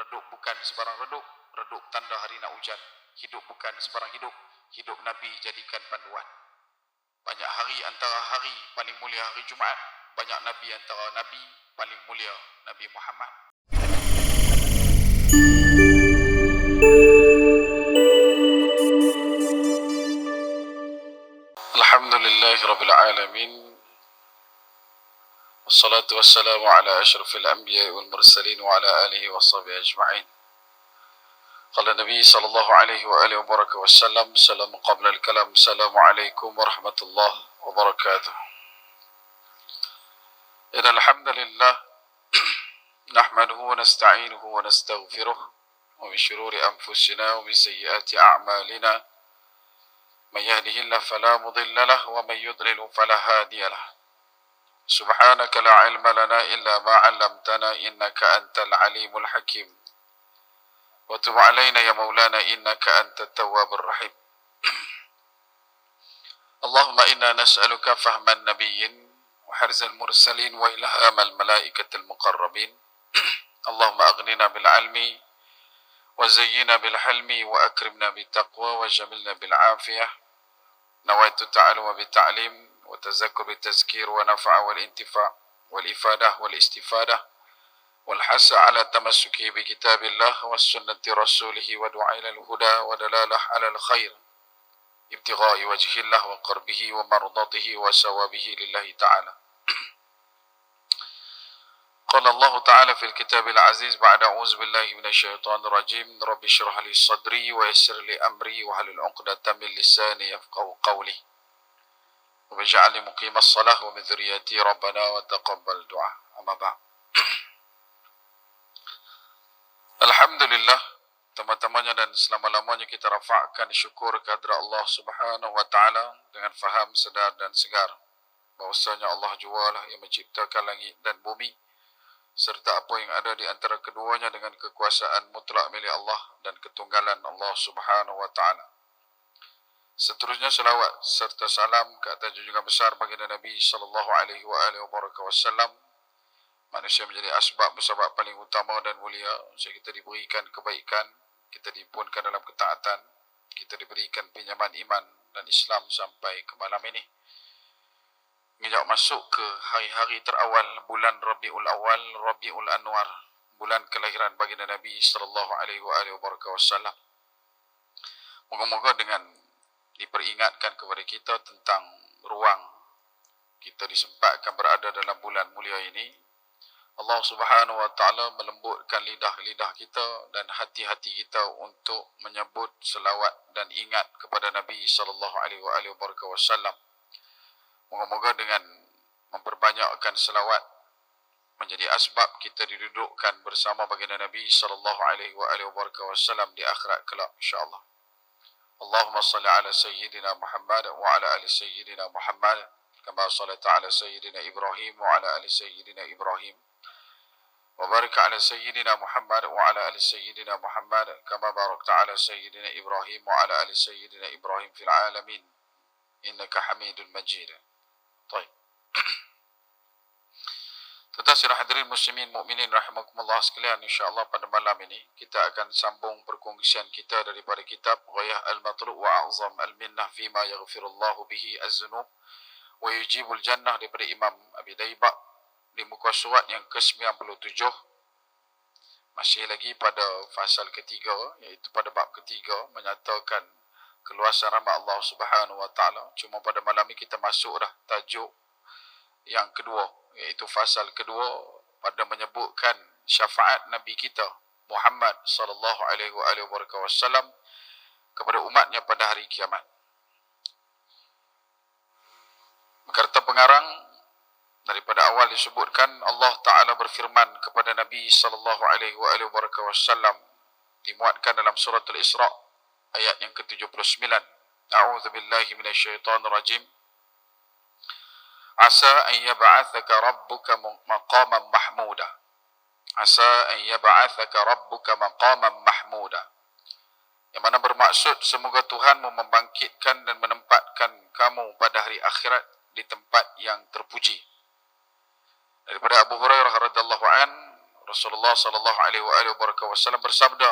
Redup bukan sebarang redup, redup tanda hari nak hujan. Hidup bukan sebarang hidup, hidup Nabi jadikan panduan. Banyak hari antara hari paling mulia hari Jumaat, banyak Nabi antara Nabi paling mulia Nabi Muhammad. Alhamdulillahi Rabbil Alamin. Wassalatu wassalamu ala ashrafil anbiya wal mursalin wa ala alihi wa sahbihi ajma'in. Qala Nabi sallallahu alaihi wa alihi wa baraka wassalam, salam qabla al-kalam, assalamualaikum warahmatullahi wabarakatuh. Innal hamdalillah nahmaduhu wa nasta'inuhu wa nastaghfiruh wa min shururi anfusina wa min sayyiati a'malina. Man yahdihillahu fala mudilla lahu wa man yudlil fala hadiya lahu. Subhanaka la ilma lana illa ma 'allamtana innaka antal alimul hakim. Wa tub 'alaina ya maulana innaka antat tawwabur rahim. Allahumma inna nas'aluka fahman nabiyyin wa harzal mursalin wa ilhamal malaikatil muqarrabin. Allahumma aghnina bil 'ilmi wa zayyina bil hilmi wa akrimna bit taqwa wa jamilna bil 'afiyah. Nawaitu ta'alluma bit ta'lim وتذكر بالتذكير ونفع والانتفاع والإفادة والاستفادة والحث على التمسك بكتاب الله والسنة رسوله ودعاء إلى الهدى ودلالة على الخير ابتغاء وجه الله وقربه ومرضاته وثوابه لله تعالى. قال الله تعالى في الكتاب العزيز بعد أعوذ بالله من الشيطان الرجيم رب اشرح لي صدري ويسر لي أمري واحلل عقدة من لساني يفقهوا قولي وجعلني مقيم الصلاة ومن ذريتي ربنا وتقبل دعاء. أما بعد. Alhamdulillah, teman-temannya dan selama-lamanya kita rafa'kan syukur kehadrat Allah Subhanahu wa taala dengan faham, sedar dan segar bahwasanya Allah jualah yang menciptakan langit dan bumi serta apa yang ada di antara keduanya dengan kekuasaan mutlak milik Allah dan ketunggalan Allah Subhanahu wa taala. Seterusnya selawat serta salam ke atas junjungan besar baginda Nabi sallallahu alaihi wasallam, manusia menjadi asbab musabab paling utama dan mulia sehingga kita diberikan kebaikan, kita dipunkan dalam ketaatan, kita diberikan pinjaman iman dan Islam sampai ke malam ini. Menginjak masuk ke hari-hari terawal bulan Rabiul Awal, Rabiul Anwar, bulan kelahiran baginda Nabi sallallahu alaihi wasallam. Moga-moga dengan diperingatkan kepada kita tentang ruang kita disempatkan berada dalam bulan mulia ini, Allah Subhanahu wa taala melembutkan lidah-lidah kita dan hati-hati kita untuk menyebut selawat dan ingat kepada Nabi sallallahu alaihi wasallam. Moga-moga dengan memperbanyakkan selawat menjadi asbab kita didudukkan bersama baginda Nabi sallallahu alaihi wasallam di akhirat kelak insyaallah. Allahumma salli ala sayyidina Muhammad wa ala ali sayyidina Muhammad kama sallaita ala sayyidina Ibrahim wa ala ali sayyidina Ibrahim wa barik ala sayyidina Muhammad wa ala ali sayyidina Muhammad kama barakta ala sayyidina Ibrahim wa ala ali sayyidina Ibrahim fil alamin innaka Hamidul Majid. Baik. Tetapi hadirin muslimin mukminin rahimakumullah sekalian, insyaallah pada malam ini kita akan sambung perkongsian kita daripada kitab Ghayah al-Matlu' wa A'zam al-Minnah fima yaghfirullahu bihi az-zunub wa yujibul jannah daripada Imam Abi Daibak di muka surat yang ke-97. Masih lagi pada fasal ketiga, iaitu pada bab ketiga menyatakan keluasan rahmat Allah Subhanahu wa taala. Cuma pada malam ini kita masuk dah tajuk yang kedua, iaitu fasal kedua pada menyebutkan syafaat Nabi kita Muhammad sallallahu alaihi wasallam kepada umatnya pada hari kiamat. Kata pengarang daripada awal disebutkan Allah Ta'ala berfirman kepada Nabi sallallahu alaihi wasallam, dimuatkan dalam surah Al-Isra ayat yang ke-79. A'udzu billahi minasyaitonir rajim. Asa an yab'athaka rabbuka maqaman mahmuda. Asa an yab'athaka rabbuka maqaman mahmuda. Yang mana bermaksud semoga Tuhanmu membangkitkan dan menempatkan kamu pada hari akhirat di tempat yang terpuji. Daripada Abu Hurairah radhiyallahu an, Rasulullah sallallahu alaihi wasallam bersabda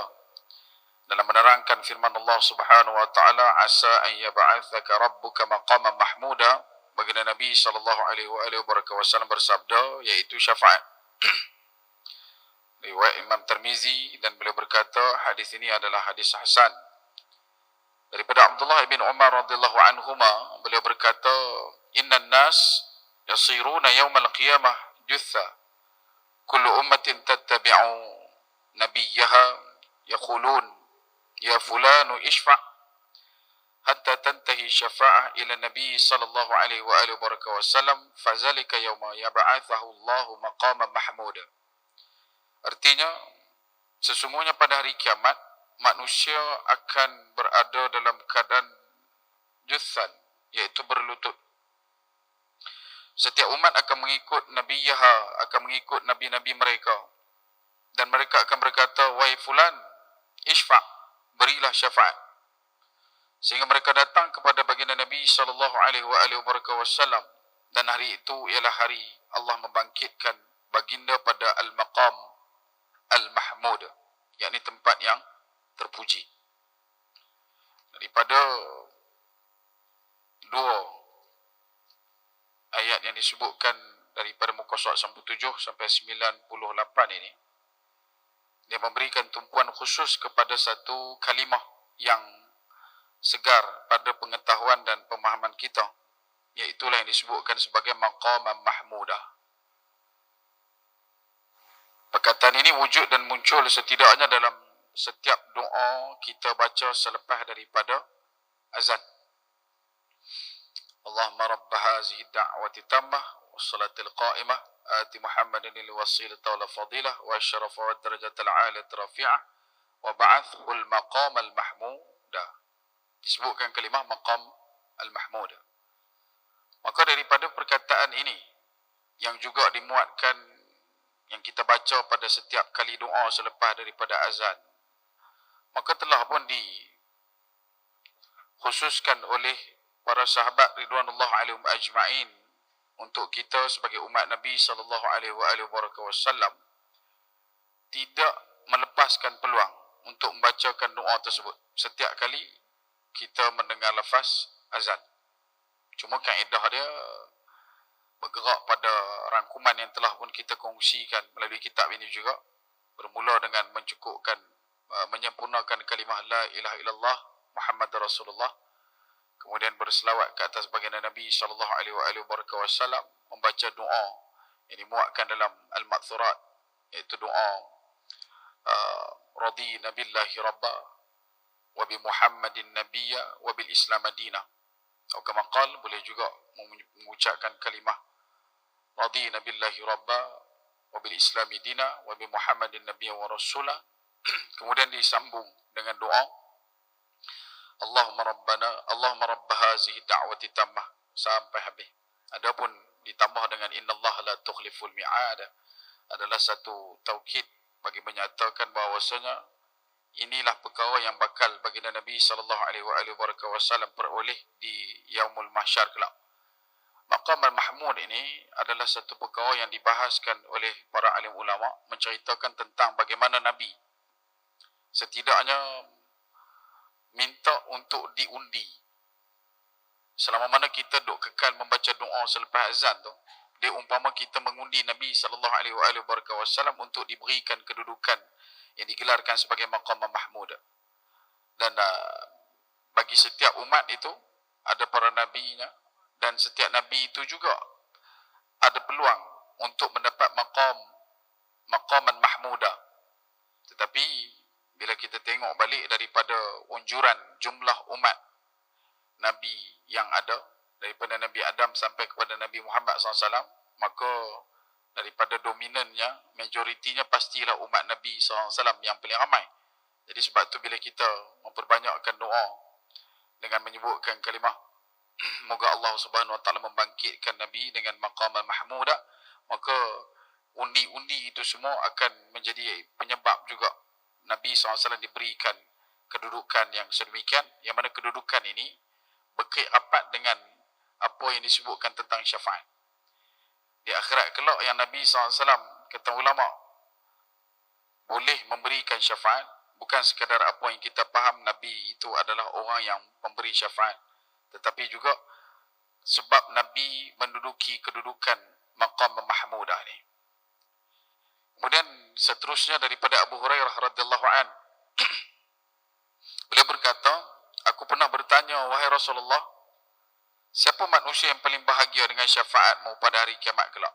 dalam menerangkan firman Allah Subhanahu wa taala, asa an yab'atsaka rabbuka maqaman mahmuda. Baginda Nabi sallallahu alaihi wasallam bersabda, yaitu syafaat. Riwayat Imam Tirmizi, dan beliau berkata hadis ini adalah hadis hasan. Daripada Abdullah bin Umar radhiyallahu anhuma, beliau berkata, innan nas yasiruna yawmal qiyamah jutha, kullu ummatin tattabi'u nabiyyaha yaqulun ya fulanu ishfa' hatta tantahi syafa'ah ila Nabi sallallahu alaihi wasallam, fazalika yawma yab'athahu Allahu maqaman mahmuda. Artinya, sesungguhnya pada hari kiamat manusia akan berada dalam keadaan juthan, iaitu berlutut. Setiap umat akan mengikut nabiyaha, akan mengikut nabi-nabi mereka, dan mereka akan berkata, wahai fulan, ishfa', berilah syafaat. Sehingga mereka datang kepada baginda Nabi sallallahu alaihi wasallam, dan hari itu ialah hari Allah membangkitkan baginda pada al-maqam al-mahmud, yakni tempat yang terpuji. Daripada dua ayat yang disebutkan daripada muka surat 97 sampai 98 ini, dia memberikan tumpuan khusus kepada satu kalimah yang segar pada pengetahuan dan pemahaman kita, iaitulah yang disebutkan sebagai maqaman mahmudah. Perkataan ini wujud dan muncul setidaknya dalam setiap doa kita baca selepas daripada azan. Allahumma rabb hazihi da'wati tammah wassalatil qa'imah ati Muhammadin al-wasilata wal fadilah wa asyrafa wad darajatal 'aliyah rafi'ah wa ba'athul maqam al-mahmudah. Disebutkan kalimah maqam al-mahmudah. Maka daripada perkataan ini yang juga dimuatkan, yang kita baca pada setiap kali doa selepas daripada azan, maka telah pun dikhususkan oleh para sahabat ridwanullah alaihim ajma'in untuk kita sebagai umat Nabi sallallahu alaihi wasallam tidak melepaskan peluang untuk membacakan doa tersebut setiap kali kita mendengar lafaz azan. Cuma kaedah dia bergerak pada rangkuman yang telah pun kita kongsikan melalui kitab ini juga, bermula dengan mencukupkan, menyempurnakan kalimah la ilaha illallah Muhammad Rasulullah, kemudian berselawat ke atas baginda Nabi sallallahu alaihi wasallam, membaca doa yang dimuatkan dalam al-ma'thurat, iaitu doa radina billahi rabba wa bi Muhammadin nabiyya wa bil Islam madina. Atau kama qal, boleh juga mengucapkan kalimah radina billahi rabba wa bil Islam dina wa bi Muhammadin nabiyya wa rasula. Kemudian disambung dengan doa Allahumma rabb hazihi da'wati tammah sampai habis. Adapun ditambah dengan innallaha la tukhliful mi'ad adalah satu taukid bagi menyatakan bahawasanya inilah perkara yang bakal baginda Nabi sallallahu alaihi wasallam peroleh di yaumul mahsyar kelak. Maqam al-mahmud ini adalah satu perkara yang dibahaskan oleh para alim ulama, menceritakan tentang bagaimana Nabi setidaknya minta untuk diundi. Selama mana kita duk kekal membaca doa selepas azan tu, dia umpama kita mengundi Nabi sallallahu alaihi wasallam untuk diberikan kedudukan yang digelarkan sebagai maqam mahmud. Dan bagi setiap umat itu ada para nabinya, dan setiap nabi itu juga ada peluang untuk mendapat maqaman mahmudah. Tetapi bila kita tengok balik daripada unjuran jumlah umat nabi yang ada, daripada Nabi Adam sampai kepada Nabi Muhammad SAW, maka daripada dominannya, majoritinya pastilah umat Nabi SAW yang paling ramai. Jadi sebab tu bila kita memperbanyakkan doa dengan menyebutkan kalimah moga Allah Subhanahu Wa Taala membangkitkan Nabi dengan maqaman mahmudah, maka undi-undi itu semua akan menjadi penyebab juga Nabi SAW diberikan kedudukan yang sedemikian, yang mana kedudukan ini berkait rapat dengan apa yang disebutkan tentang syafaat. Di akhirat kelak yang Nabi SAW, kata ulama, boleh memberikan syafaat, bukan sekadar apa yang kita faham Nabi itu adalah orang yang memberi syafaat, tetapi juga sebab Nabi menduduki kedudukan maqam mahmudah ni. Kemudian seterusnya daripada Abu Hurairah radhiyallahu an, beliau berkata, aku pernah bertanya, wahai Rasulullah, siapa manusia yang paling bahagia dengan syafaatmu pada hari kiamat kelak?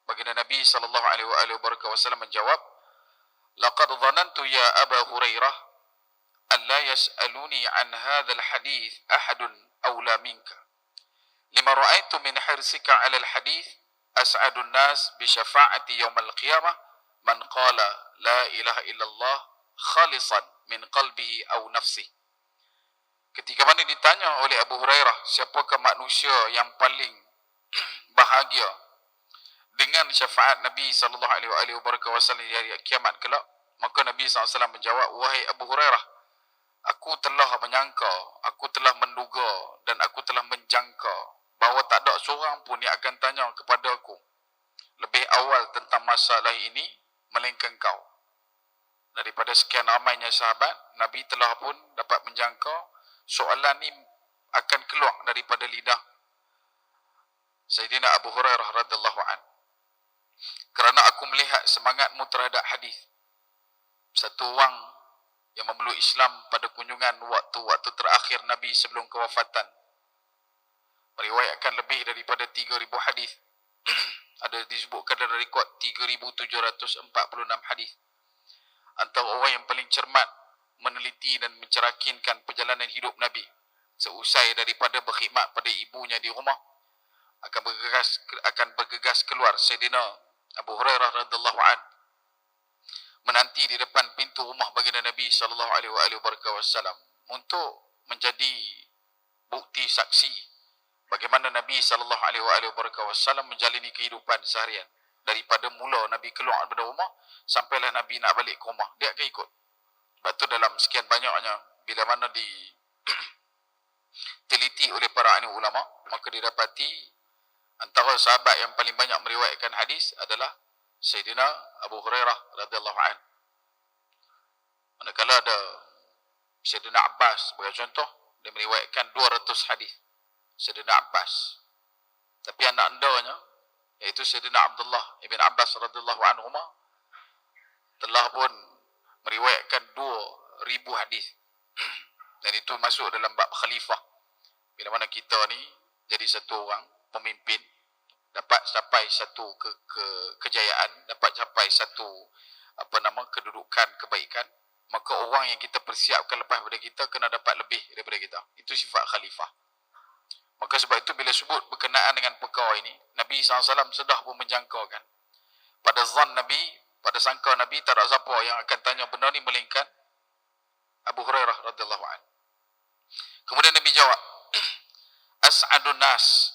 Baginda Nabi sallallahu alaihi wasallam menjawab, laqad dhanantu ya Aba Hurairah an la yas'aluni an hadzal hadith ahadun awla minka lima ra'aitu min hirsika 'ala al hadith as'adun nas bi syafa'ati yaumil qiyamah man qala la ilaha illallah khalisan min qalbihi aw nafsihi. Ketika mana ditanya oleh Abu Hurairah, siapakah manusia yang paling bahagia dengan syafaat Nabi sallallahu alaihi wasallam di hari kiamat kelak, maka Nabi SAW menjawab, wahai Abu Hurairah, aku telah menyangka, aku telah menduga dan aku telah menjangka bahawa tak ada seorang pun yang akan tanya kepada aku lebih awal tentang masalah ini melainkan kau. Daripada sekian ramainya sahabat, Nabi telah pun dapat menjangka soalan ni akan keluar daripada lidah Sayyidina Abu Hurairah radhiyallahu an. Kerana aku melihat semangatmu terhadap hadis. Satu orang yang memeluk Islam pada kunjungan waktu-waktu terakhir Nabi sebelum kewafatan meriwayatkan lebih daripada 3,000 hadis. Ada disebutkan dalam rekod 3,746 hadis. Antara orang yang paling cermat meneliti dan mencerakinkan perjalanan hidup Nabi seusai daripada berkhidmat pada ibunya di rumah, akan bergegas keluar Sayyidina Abu Hurairah radhiyallahu an menanti di depan pintu rumah baginda Nabi sallallahu alaihi wasallam untuk menjadi bukti saksi bagaimana Nabi sallallahu alaihi wasallam menjalani kehidupan seharian daripada mula Nabi keluar daripada rumah sampailah Nabi nak balik ke rumah, dia akan ikut. Sebab tu dalam sekian banyaknya bila mana diteliti oleh para ahli ulama, maka didapati antara sahabat yang paling banyak meriwayatkan hadis adalah Sayyidina Abu Hurairah radhiyallahu an. Manakala ada Sayyidina Abbas sebagai contoh, dia meriwayatkan 200 hadis. Sayyidina Abbas. Tapi anak andanya iaitu Sayyidina Abdullah ibn Abbas radhiyallahu anhu telah pun meriwayatkan 2,000 hadis. Dan itu masuk dalam bab khalifah. Bila mana kita ni jadi satu orang pemimpin, dapat capai satu kejayaan, dapat capai satu kedudukan kebaikan, maka orang yang kita persiapkan lepas daripada kita kena dapat lebih daripada kita. Itu sifat khalifah. Maka sebab itu bila sebut berkenaan dengan perkara ini, Nabi SAW sudah pun menjangkakan. Pada zan Nabi, pada sangka Nabi, tak ada siapa yang akan tanya benda ni melainkan Abu Hurairah radhiyallahu an. Kemudian Nabi jawab, as'adun nas,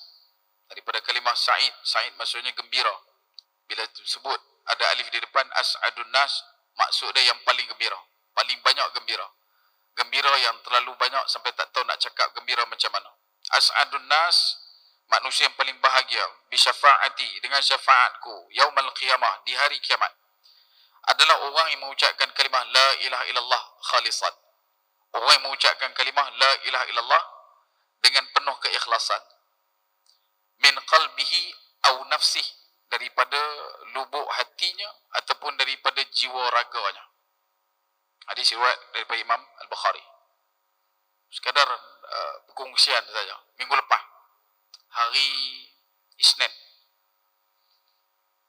daripada kalimah sa'id. Sa'id maksudnya gembira. Bila disebut ada alif di depan, as'adun nas, maksud dia yang paling gembira, paling banyak gembira. Gembira yang terlalu banyak sampai tak tahu nak cakap gembira macam mana. As'adun nas, manusia yang paling bahagia, bisyafaati, dengan syafaatku, yaumal qiyamah, di hari kiamat, adalah orang yang mengucapkan kalimah la ilaha illallah khalisan. Orang yang mengucapkan kalimah la ilaha illallah dengan penuh keikhlasan. Min qalbihi au nafsih, daripada lubuk hatinya ataupun daripada jiwa raganya. Hadis riwayat daripada Imam Al-Bukhari. Sekadar perkongsian saja. Minggu lepas, hari Isnin,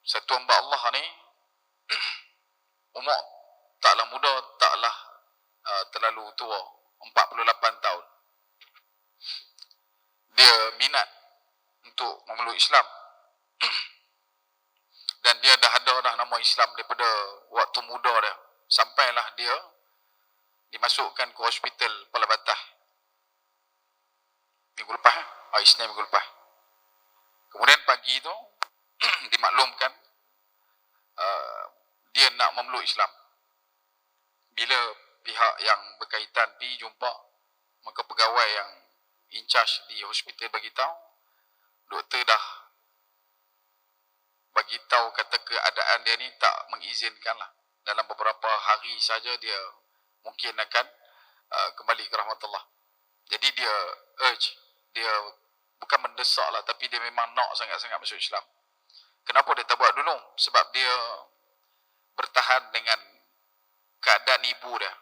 satu hamba Allah ni umur taklah muda, taklah terlalu tua, 48 tahun. Dia minat untuk memeluk Islam. Dan dia dah ada nama Islam daripada waktu muda dia. Sampailah dia dimasukkan ke hospital Pulau Batah minggu lepas, hari Isnin minggu lepas. Kemudian pagi tu dimaklumkan dia nak memeluk Islam. Bila pihak yang berkaitan pergi jumpa, maka pegawai yang in charge di hospital bagi tahu, doktor dah bagi tahu kata keadaan dia ni tak mengizinkan lah. dalam beberapa hari saja dia mungkin akan kembali ke rahmat Allah. Jadi dia urge, dia bukan mendesak lah, tapi dia memang nak sangat-sangat masuk Islam. Kenapa dia tak buat dulu? Sebab dia bertahan dengan keadaan ibu dia,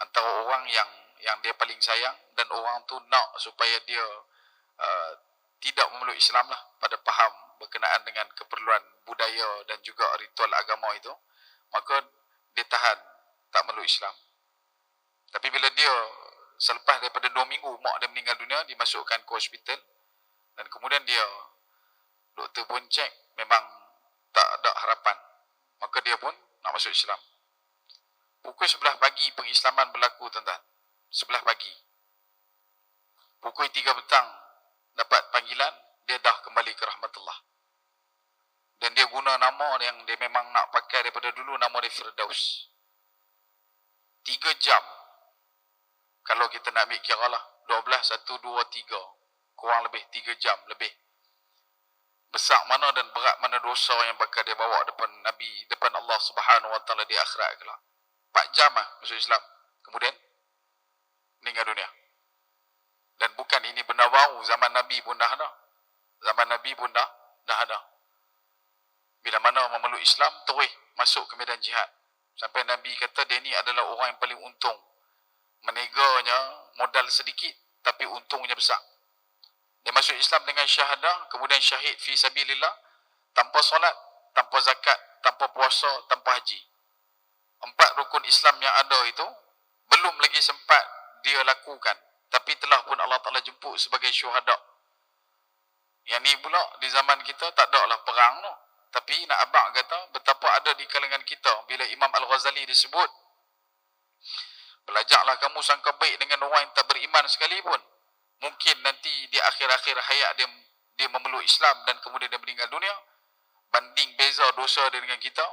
antara orang yang dia paling sayang, dan orang tu nak supaya dia tidak memeluk Islam lah, pada faham berkenaan dengan keperluan budaya dan juga ritual agama itu, maka dia tahan tak memeluk Islam. Tapi bila dia selepas daripada 2 minggu mak dia meninggal dunia, dimasukkan ke hospital, dan kemudian dia, doktor pun cek memang tak ada harapan, maka dia pun nak masuk Islam. Pukul 11 pagi pengislaman berlaku, tuan-tuan. 11 pagi. Pukul 3 petang dapat panggilan, dia dah kembali ke rahmatullah. Dan dia guna nama yang dia memang nak pakai daripada dulu, nama dia Firdaus. 3 jam. Kalau kita nak ambil kira lah, 12, 1, 2, 3. Kurang lebih 3 jam lebih. Besar mana dan berat mana dosa yang bakal dia bawa depan Nabi, depan Allah Subhanahu Wa Taala di akhirat kelak. 4 jam lah masuk Islam. Kemudian meninggal dunia. Dan bukan ini benda baru, zaman Nabi pun dah ada. Zaman Nabi pun dah ada. Bila mana memeluk Islam, terus masuk ke medan jihad. Sampai Nabi kata dia ni adalah orang yang paling untung. Meneganya modal sedikit, tapi untungnya besar. Dia masuk Islam dengan syahadah, kemudian syahid fi sabilillah, tanpa solat, tanpa zakat, tanpa puasa, tanpa haji. 4 rukun Islam yang ada itu belum lagi sempat dia lakukan, tapi telah pun Allah Ta'ala jemput sebagai syuhada. Yang ni pula di zaman kita tak ada lah perang tu. Tapi nak abang kata betapa ada di kalangan kita bila Imam Al-Ghazali disebut, belajarlah kamu sangka baik dengan orang yang tak beriman sekalipun. Mungkin nanti di akhir-akhir hayat dia memeluk Islam dan kemudian dia meninggal dunia, banding beza dosa dia dengan kita,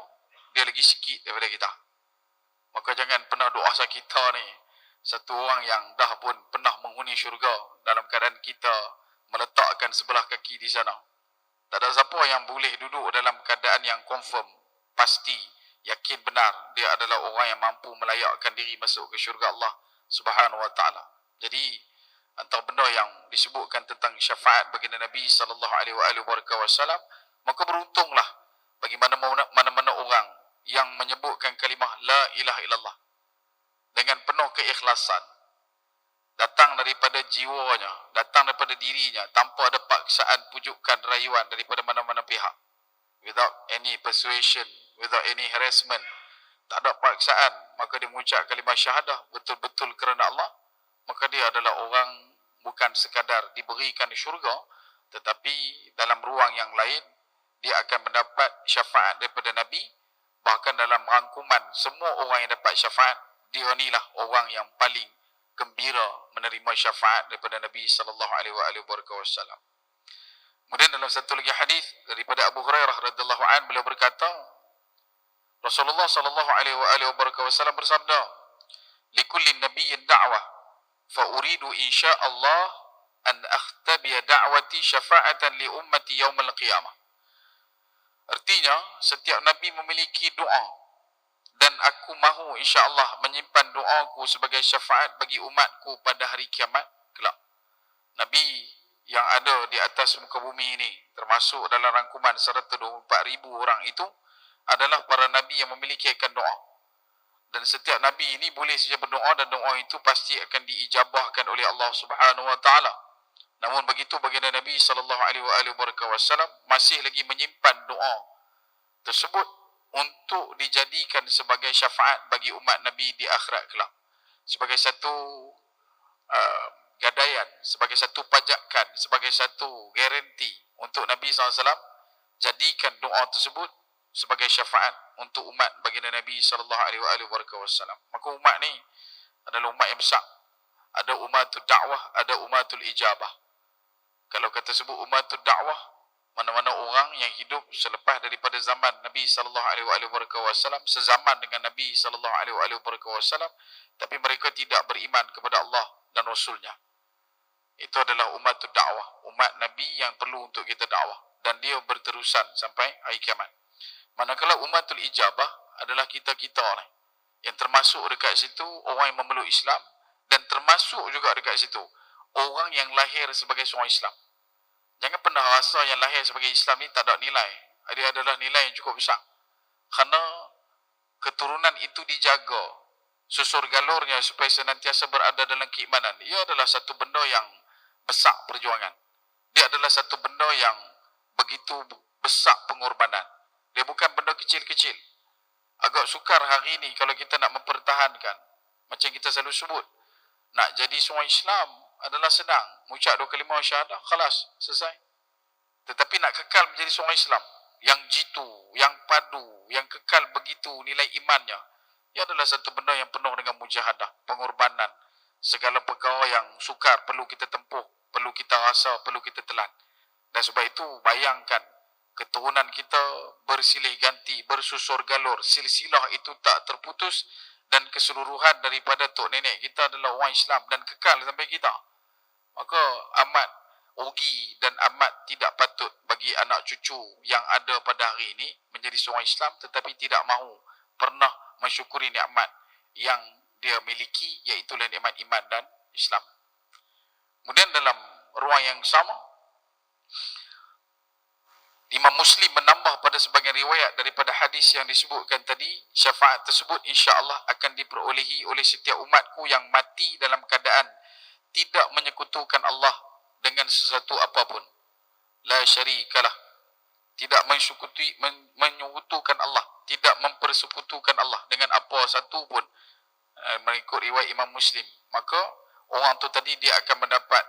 dia lagi sikit daripada kita. Maka jangan pernah doa kita ni satu orang yang dah pun pernah menghuni syurga dalam keadaan kita meletakkan sebelah kaki di sana. Tak ada siapa yang boleh duduk dalam keadaan yang confirm, pasti, yakin benar dia adalah orang yang mampu melayakkan diri masuk ke syurga Allah Subhanahu Wa Taala. Jadi antara benda yang disebutkan tentang syafaat baginda Nabi sallallahu alaihi wasallam, maka beruntunglah bagi mana-mana orang yang menyebutkan kalimah la ilaha illallah dengan penuh keikhlasan, datang daripada jiwanya, datang daripada dirinya, tanpa ada paksaan, pujukan, rayuan daripada mana-mana pihak, without any persuasion, without any harassment, tak ada paksaan, maka dia mengucap kalimah syahadah betul-betul kerana Allah, maka dia adalah orang bukan sekadar diberikan syurga, tetapi dalam ruang yang lain dia akan mendapat syafaat daripada Nabi. Bahkan dalam rangkuman semua orang yang dapat syafaat, dia inilah orang yang paling gembira menerima syafaat daripada Nabi sallallahu alaihi wasallam. Kemudian dalam satu lagi hadis daripada Abu Hurairah radhiyallahu anhu, beliau berkata, Rasulullah sallallahu alaihi wasallam bersabda, "Likulli nabiyyin da'wah, fa uridu insyaallah an akhtabiya da'wati syafa'atan li ummati yaumil qiyamah." Artinya, setiap nabi memiliki doa, dan aku mahu insya-Allah menyimpan doaku sebagai syafaat bagi umatku pada hari kiamat kelak. Nabi yang ada di atas muka bumi ini, termasuk dalam rangkuman 124,000 orang itu, adalah para nabi yang memiliki akan doa. Dan setiap nabi ini boleh saja berdoa, dan doa itu pasti akan diijabahkan oleh Allah Subhanahu Wa Taala. Namun begitu baginda Nabi sallallahu alaihi wasallam masih lagi menyimpan doa tersebut untuk dijadikan sebagai syafaat bagi umat Nabi di akhirat kelak, sebagai satu gadaian, sebagai satu pajakan, sebagai satu garanti untuk Nabi SAW jadikan doa tersebut sebagai syafaat untuk umat baginda Nabi sallallahu alaihi wasallam. Maka umat ni adalah umat yang besar. Ada umatul dakwah, ada umatul ijabah. Kalau kata sebut umatul dakwah, mana-mana orang yang hidup selepas daripada zaman Nabi sallallahu alaihi wasallam, sezaman dengan Nabi sallallahu alaihi wasallam, tapi mereka tidak beriman kepada Allah dan Rasulnya. Itu adalah umatul dakwah, umat Nabi yang perlu untuk kita dakwah, dan dia berterusan sampai hari kiamat. Manakala umatul ijabah adalah kita-kita ni. Yang termasuk dekat situ orang yang memeluk Islam, dan termasuk juga dekat situ orang yang lahir sebagai seorang Islam. Jangan pernah rasa yang lahir sebagai Islam ni tak ada nilai. Dia adalah nilai yang cukup besar. Kerana keturunan itu dijaga, susur galurnya supaya senantiasa berada dalam keimanan. Ia adalah satu benda yang besar perjuangan. Dia adalah satu benda yang begitu besar pengorbanan. Dia bukan benda kecil-kecil. Agak sukar hari ini kalau kita nak mempertahankan. Macam kita selalu sebut, nak jadi seorang Islam adalah senang. Mengucap 2 kalimah syahadah, khalas, selesai. Tetapi nak kekal menjadi seorang Islam yang jitu, yang padu, yang kekal begitu nilai imannya, ia adalah satu benda yang penuh dengan mujahadah, pengorbanan. Segala perkara yang sukar perlu kita tempuh, perlu kita rasa, perlu kita telan. Dan sebab itu bayangkan keturunan kita bersilih ganti, bersusur galur, silsilah itu tak terputus, dan keseluruhan daripada tok nenek kita adalah orang Islam dan kekal sampai kita. Maka amat rugi dan amat tidak patut bagi anak cucu yang ada pada hari ini menjadi seorang Islam tetapi tidak mahu pernah mensyukuri nikmat yang dia miliki, iaitu nikmat iman dan Islam. Kemudian dalam ruang yang sama, Imam Muslim menambah pada sebagian riwayat daripada hadis yang disebutkan tadi, syafaat tersebut insya-Allah akan diperolehi oleh setiap umatku yang mati dalam keadaan tidak menyekutukan Allah dengan sesuatu apapun. La syarikalah. Tidak menyekutukan Allah, tidak mempersekutukan Allah dengan apa satu pun. Mengikut riwayat Imam Muslim, maka orang tu tadi dia akan mendapat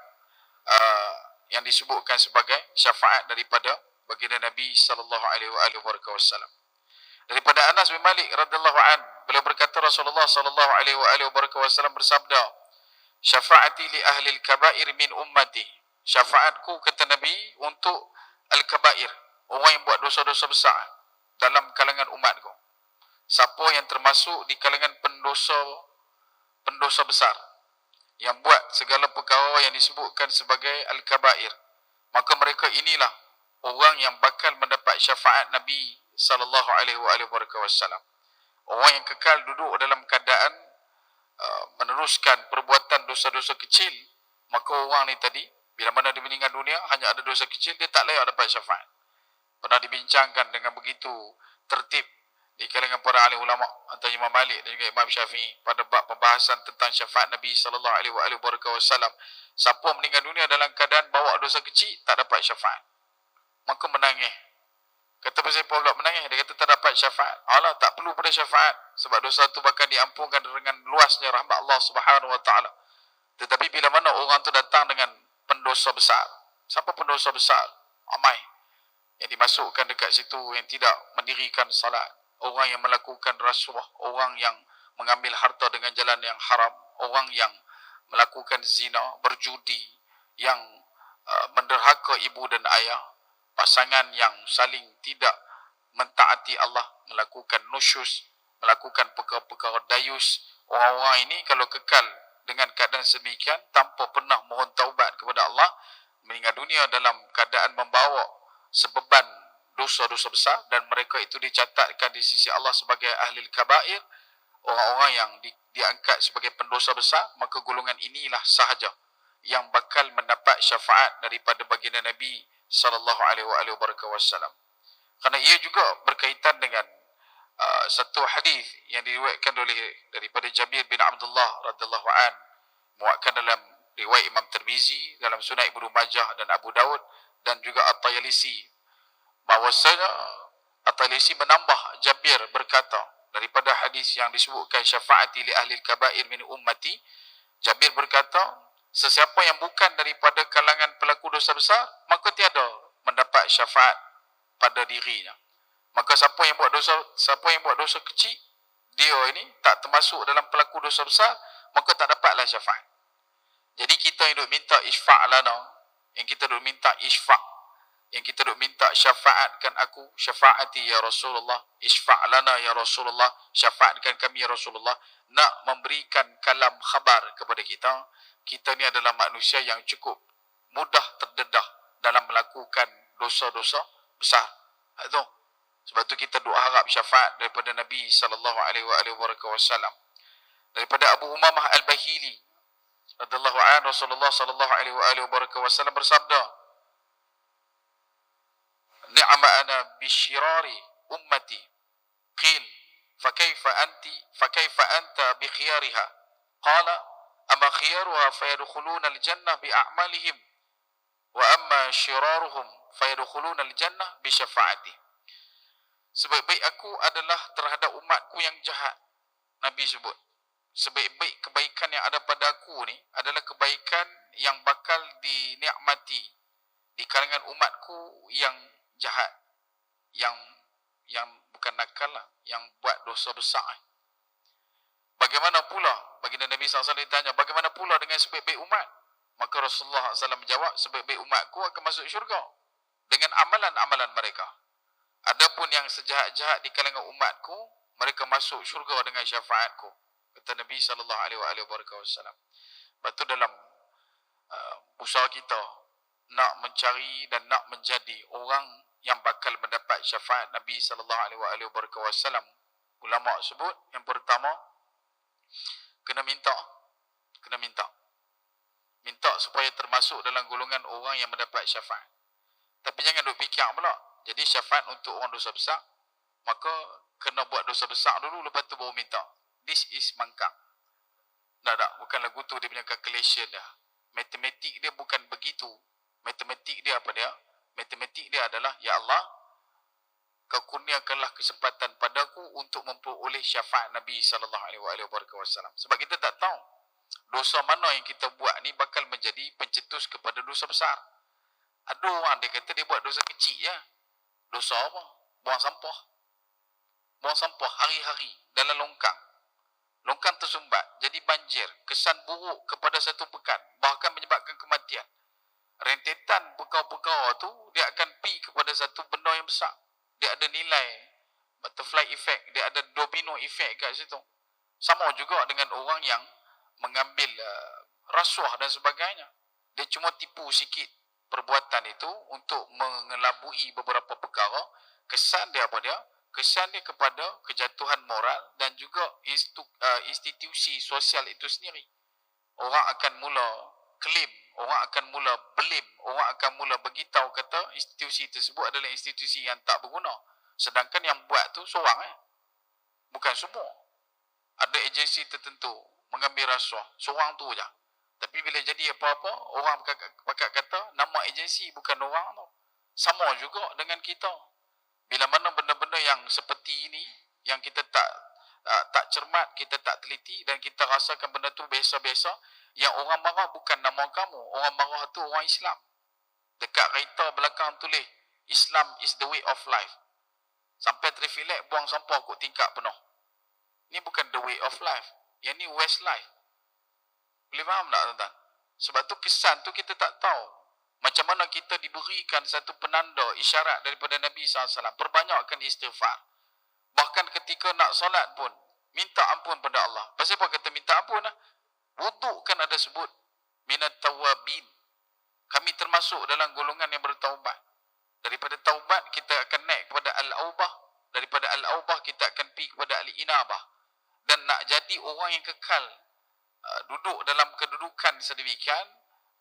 yang disebutkan sebagai syafaat daripada baginda Nabi sallallahu alaihi wasallam. Daripada Anas bin Malik radhiyallahu an, beliau berkata Rasulullah sallallahu alaihi wasallam bersabda, "Syafaati li ahli al-kaba'ir min ummati." Syafaatku, kata Nabi, untuk al-kaba'ir, orang yang buat dosa-dosa besar dalam kalangan umatku. Siapa yang termasuk di kalangan pendosa besar, yang buat segala perkara yang disebutkan sebagai al-kaba'ir, maka mereka inilah orang yang bakal mendapat syafaat Nabi sallallahu alaihi wasallam. Orang yang kekal duduk dalam keadaan meneruskan perbuatan dosa-dosa kecil, maka orang ni tadi bila mana dia meninggal dunia hanya ada dosa kecil, dia tak layak dapat syafaat. Pernah dibincangkan dengan begitu tertib di kalangan para ahli ulama antara Imam Malik dan juga Imam Syafi'i pada bab pembahasan tentang syafaat Nabi sallallahu alaihi wasallam. Siapa meninggal dunia dalam keadaan bawa dosa kecil tak dapat syafaat, maka menangis. Kata pasal pula menangis, dia kata tak dapat syafaat. Allah tak perlu pada syafaat sebab dosa tu bakal diampunkan dengan luasnya rahmat Allah Subhanahu wa taala. Tetapi bila mana orang tu datang dengan pendosa besar, siapa pendosa besar? Amai yang dimasukkan dekat situ yang tidak mendirikan salat, orang yang melakukan rasuah, orang yang mengambil harta dengan jalan yang haram, orang yang melakukan zina, berjudi, yang menderhaka ibu dan ayah, pasangan yang saling tidak mentaati Allah, melakukan nusyus, melakukan perkara-perkara dayus. Orang-orang ini kalau kekal dengan keadaan sedemikian tanpa pernah mohon taubat kepada Allah, meninggal dunia dalam keadaan membawa sebeban dosa-dosa besar, dan mereka itu dicatatkan di sisi Allah sebagai ahli kabair, orang-orang yang diangkat sebagai pendosa besar, maka golongan inilah sahaja yang bakal mendapat syafaat daripada baginda Nabi sallallahu alaihi wasallam. Kerana ia juga berkaitan dengan satu hadis yang diriwayatkan daripada Jabir bin Abdullah radhiyallahu an, muatkan dalam riwayat Imam Tirmizi, dalam Sunan Ibnu Majah dan Abu Daud, dan juga At-Tayalisi, bahwasanya At-Tayalisi menambah Jabir berkata daripada hadis yang disebutkan syafaati li ahli al-kaba'ir min ummati. Jabir berkata, sesiapa yang bukan daripada kalangan pelaku dosa besar, maka tiada mendapat syafaat pada dirinya. Maka siapa yang buat dosa kecil, dia ini tak termasuk dalam pelaku dosa besar, maka tak dapatlah syafaat. Jadi kita yang duk minta isfa' lana, yang kita duk minta isfa', yang kita duk minta syafaatkan aku, syafaati ya Rasulullah, isfa' lana ya Rasulullah, syafaatkan kami ya Rasulullah, nak memberikan kalam khabar kepada kita, kita ni adalah manusia yang cukup mudah terdedah dalam melakukan dosa-dosa besar. Itu Sebab tu kita doa harap syafaat daripada Nabi sallallahu alaihi wasallam. Daripada Abu Umamah Al-Bahili radhiyallahu anhu, Rasulullah sallallahu alaihi wasallam bersabda, "Ni'ma ana bisyirari ummati." Qil, fakaifa anta bi khiyariha? Qala, amma khiyaruha fayadkhuluna al-jannah bi a'malihim wa amma syiraruhum fayadkhuluna al-jannah bi syafaati. Sebaik-baik aku adalah terhadap umatku yang jahat. Nabi sebut, sebaik-baik kebaikan yang ada pada aku ni adalah kebaikan yang bakal dinikmati di kalangan umatku yang jahat, yang bukan nakal lah, yang buat dosa besar. Bagaimana pula, baginda Nabi SAW ditanya, bagaimana pula dengan sebaik-baik umat? Maka Rasulullah SAW menjawab, sebaik-baik umatku akan masuk syurga dengan amalan-amalan mereka. Adapun yang sejahat-jahat di kalangan umatku, mereka masuk syurga dengan syafaatku, kata Nabi SAW. Lepas tu dalam usaha kita nak mencari dan nak menjadi orang yang bakal mendapat syafaat Nabi SAW, ulama sebut yang pertama, kena minta supaya termasuk dalam golongan orang yang mendapat syafaat. Tapi jangan duk fikir pula, jadi syafaat untuk orang dosa besar, maka kena buat dosa besar dulu, lepas tu baru minta. This is mangkang. Tak, bukan lagu tu dia punya calculation dah. Matematik dia bukan begitu. Matematik dia apa dia? Matematik dia adalah, ya Allah, kau kurniakanlah kesempatan padaku untuk memperoleh syafaat Nabi SAW. Sebab kita tak tahu dosa mana yang kita buat ni bakal menjadi pencetus kepada dosa besar. Ada orang dia kata dia buat dosa kecil je. Dosa apa? Buang sampah hari-hari dalam longkang. Longkang tersumbat, jadi banjir, kesan buruk kepada satu pekan, bahkan menyebabkan kematian. Rentetan perkara-perkara tu dia akan pi kepada satu benda yang besar. Dia ada nilai butterfly effect, dia ada domino effect kat situ. Sama juga dengan orang yang mengambil rasuah dan sebagainya. Dia cuma tipu sikit perbuatan itu untuk mengelabui beberapa perkara. Kesan dia apa dia? Kesan dia kepada kejatuhan moral dan juga institusi sosial itu sendiri. Orang akan mula klaim, orang akan mula blame, orang akan mula beritahu kata institusi tersebut adalah institusi yang tak berguna. Sedangkan yang buat tu seorang bukan semua. Ada agensi tertentu mengambil rasuah, seorang tu je. Tapi bila jadi apa-apa, orang pakat kata nama agensi bukan orang tu. Sama juga dengan kita. Bila mana benda-benda yang seperti ini, yang kita tak cermat, kita tak teliti dan kita rasakan benda tu biasa-biasa, yang orang marah bukan nama kamu, orang marah tu orang Islam. Dekat kereta belakang tulis, Islam is the way of life. Sampai traffic light buang sampah kot tingkap penuh. Ni bukan the way of life. Yang ni West life. Boleh faham tak tuan-tuan? Sebab tu kesan tu kita tak tahu. Macam mana kita diberikan satu penanda isyarat daripada Nabi SAW. Perbanyakkan istighfar. Bahkan ketika nak solat pun, minta ampun pada Allah. Pasal apa kata minta ampun? Wuduk kan ada sebut, minat tawabin. Kami termasuk dalam golongan yang bertaubat. Daripada taubat kita akan naik kepada al-aubah. Daripada al-aubah kita akan pergi kepada al-inabah. Dan nak jadi orang yang kekal, duduk dalam kedudukan sedemikian,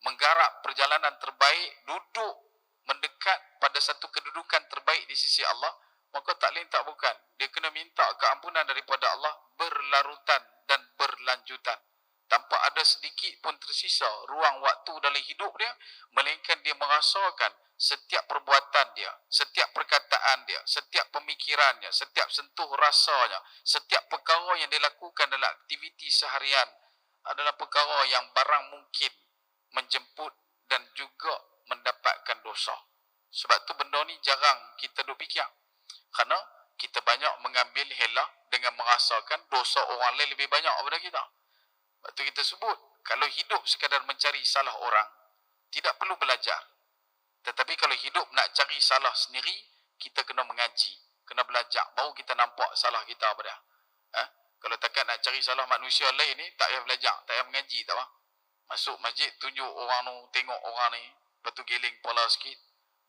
menggarap perjalanan terbaik, duduk mendekat pada satu kedudukan terbaik di sisi Allah, maka tak lain tak bukan, dia kena minta keampunan daripada Allah berlarutan dan berlanjutan, tanpa ada sedikit pun tersisa ruang waktu dalam hidup dia, melainkan dia merasakan setiap perbuatan dia, setiap perkataan dia, setiap pemikirannya, setiap sentuh rasanya, setiap perkara yang dia lakukan dalam aktiviti seharian adalah perkara yang barang mungkin menjemput dan juga mendapatkan dosa. Sebab tu benda ni jarang kita duk fikir. Kerana kita banyak mengambil helah dengan merasakan dosa orang lain lebih banyak daripada kita. Sebab tu kita sebut, kalau hidup sekadar mencari salah orang, tidak perlu belajar. Tetapi kalau hidup nak cari salah sendiri, kita kena mengaji, kena belajar, baru kita nampak salah kita apa dia. Kalau takat nak cari salah manusia lain ni, tak payah belajar, tak payah mengaji, tak apa. Masuk masjid, tunjuk orang tu, tengok orang ni, lepas tu geling kepala sikit,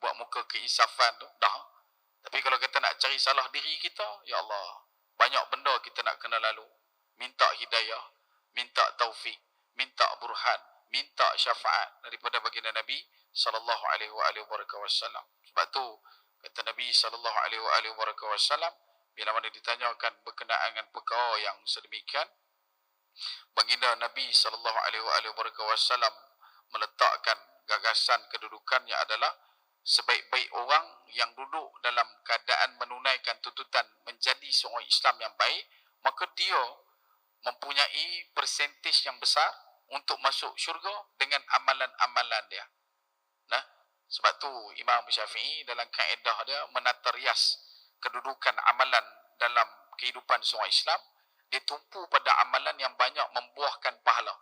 buat muka keinsafan tu, dah. Tapi kalau kita nak cari salah diri kita, ya Allah, banyak benda kita nak kena lalu. Minta hidayah, minta taufik, minta burhan, minta syafaat daripada baginda Nabi sallallahu alaihi wasallam. Sebab tu kata Nabi sallallahu alaihi wasallam, bila mana ditanyakan berkenaan dengan perkara yang sedemikian, baginda Nabi sallallahu alaihi wasallam meletakkan gagasan kedudukannya adalah sebaik-baik orang yang duduk dalam keadaan menunaikan tuntutan menjadi seorang Islam yang baik, maka dia mempunyai persentage yang besar untuk masuk syurga dengan amalan-amalan dia. Nah, sebab tu Imam Syafi'i dalam kaedah dia menata rias kedudukan amalan dalam kehidupan seorang Islam, dia tumpu pada amalan yang banyak membuahkan pahala.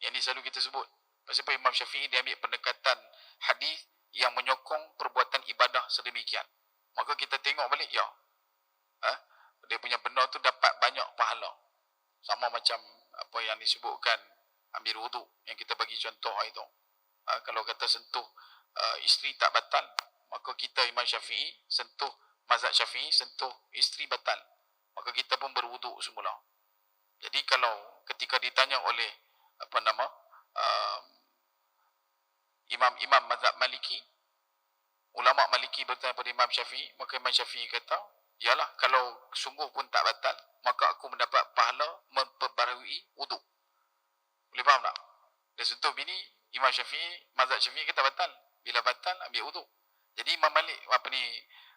Yang ini selalu kita sebut. Sebab Imam Syafi'i dia ambil pendekatan hadis yang menyokong perbuatan ibadah sedemikian. Maka kita tengok balik, ya, dia punya benda tu dapat banyak pahala. Sama macam apa yang disebutkan ambil wuduk yang kita bagi contoh itu. Kalau kata sentuh isteri tak batal, maka kita Imam Syafi'i sentuh mazhab Syafi'i, sentuh isteri batal. Maka kita pun berwuduk semula. Jadi kalau ketika ditanya oleh imam-imam mazhab Maliki, ulama Maliki bertanya pada Imam Syafi'i, maka Imam Syafi'i kata, yalah, kalau sungguh pun tak batal, maka aku mendapat pahala memperbarui wuduk. Boleh faham tak? Dia sentuh bini, Imam Syafi'i, mazhab Syafi'i kata batal. Bila batal, ambil wuduk. Jadi Imam Malik,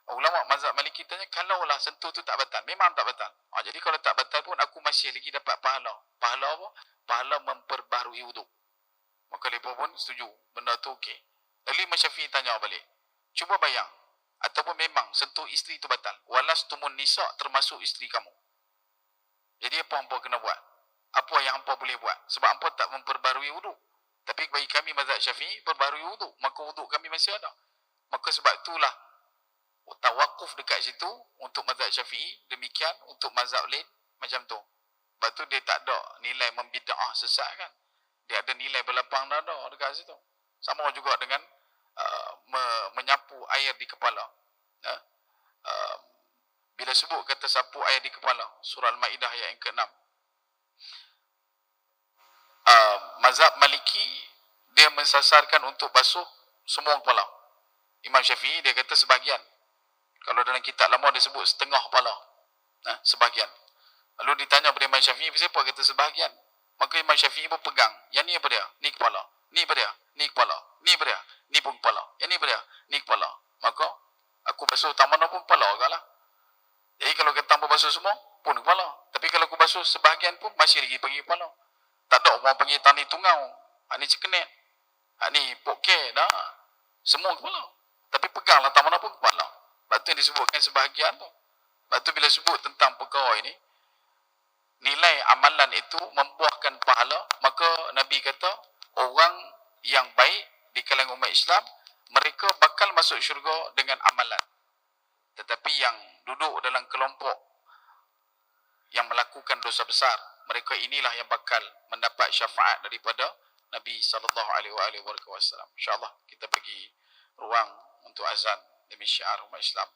ulama mazhab Maliki tanya, kalaulah sentuh tu tak batal, memang tak batal. Jadi kalau tak batal pun, aku masih lagi dapat pahala. Pahala apa? Pahala memperbarui wuduk. Maka mereka pun setuju, benda tu okey. Lalu Imam Syafi'i tanya balik, cuba bayang, ataupun memang sentuh isteri itu batal, walastumun nisa, termasuk isteri kamu. Jadi apa hampa kena buat? Apa yang hampa boleh buat? Sebab hampa tak memperbarui wuduk. Tapi bagi kami mazhab Syafi'i, perbarui wuduk, maka wuduk kami masih ada. Maka sebab itulah tawakuf dekat situ untuk mazhab Syafi'i, demikian untuk mazhab lain macam tu. Sebab tu dia tak ada nilai membida'ah sesat kan. Dia ada nilai berlapang dada dekat situ. Sama juga dengan menyapu air di kepala. Bila sebut kata sapu air di kepala, surah Al-Ma'idah ayat yang ke-6. Mazhab Maliki, dia mensasarkan untuk basuh semua kepala. Imam Syafi'i, dia kata sebahagian. Kalau dalam kitab lama dia sebut setengah kepala. Sebahagian. Lalu ditanya pada Imam Syafi'i, siapa kata sebahagian? Maka Imam Syafi'i pun pegang. Yang ni apa dia? Ni kepala. Ni apa dia? Ni kepala. Ni apa dia? Ni pun kepala. Yang ni apa dia? Ni kepala. Maka aku basuh tak mana pun kepala kan lah. Jadi kalau kita tanpa basuh semua, pun kepala. Tapi kalau aku basuh sebahagian pun, masih lagi pergi kepala. Tak ada orang panggil tani tungau. Ni cekenet. Ni poket dah. Semua kepala. Tapi peganglah tak mana pun kepala. Lepas tu yang disebutkan sebahagian tu. Lepas tu bila sebut tentang perkara ini, nilai amalan itu membuahkan pahala, maka Nabi kata, orang yang baik di kalangan umat Islam, mereka bakal masuk syurga dengan amalan. Tetapi yang duduk dalam kelompok yang melakukan dosa besar, mereka inilah yang bakal mendapat syafaat daripada Nabi sallallahu alaihi wasallam. InsyaAllah kita bagi ruang untuk azan demi syiar umat Islam.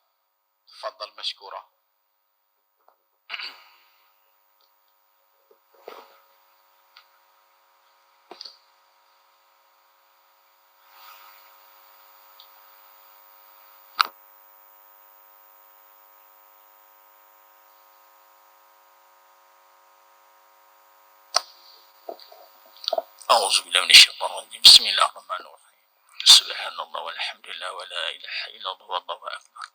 Tafadhal mashkura. أعوذ بالله من الشيطان الرجيم بسم الله الرحمن الرحيم سبحان الله والحمد لله ولا إله إلا الله والله أكبر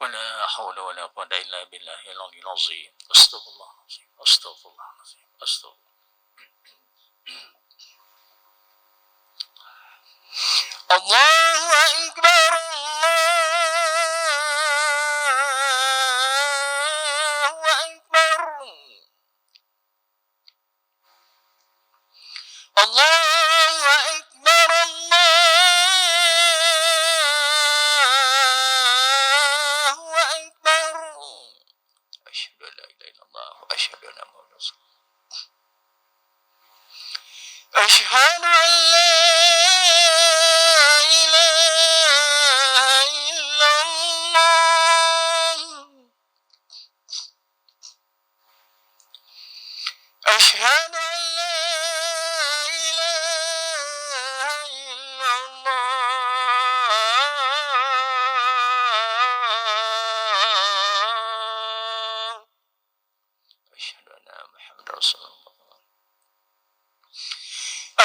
ولا حول ولا قوة إلا بالله العلي العظيم أستغفر الله العظيم أستغفر الله العظيم أستغفر الله أكبر الله أكبر الله أكبر الله أكبر أشهد أن لا إله إلا الله وأشهد أن محمدا رسول الله أشهد أن لا إله إلا الله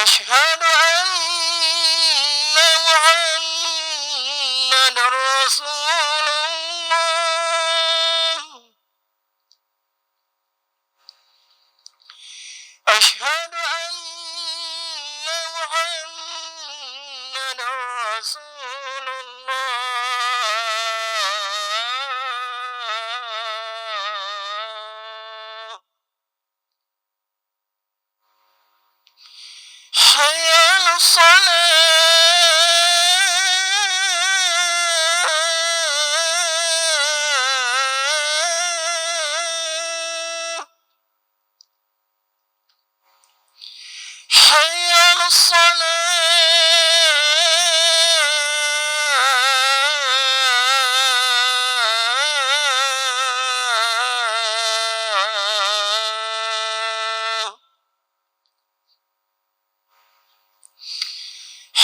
أشهد أن محمد رسول الله أشهد أن محمد رسول الله حي على الصلاة حي على الصلاة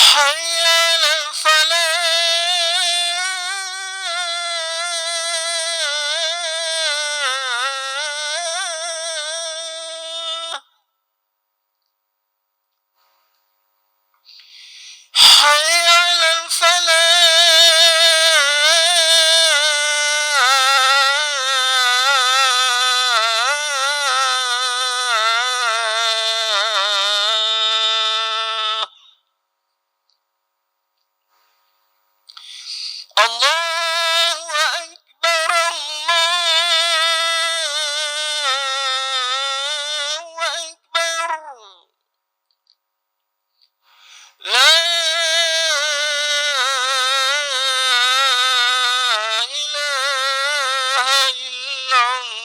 حي على الفلاح حي على الفلاح الله أكبر الله أكبر لا إله إلا الله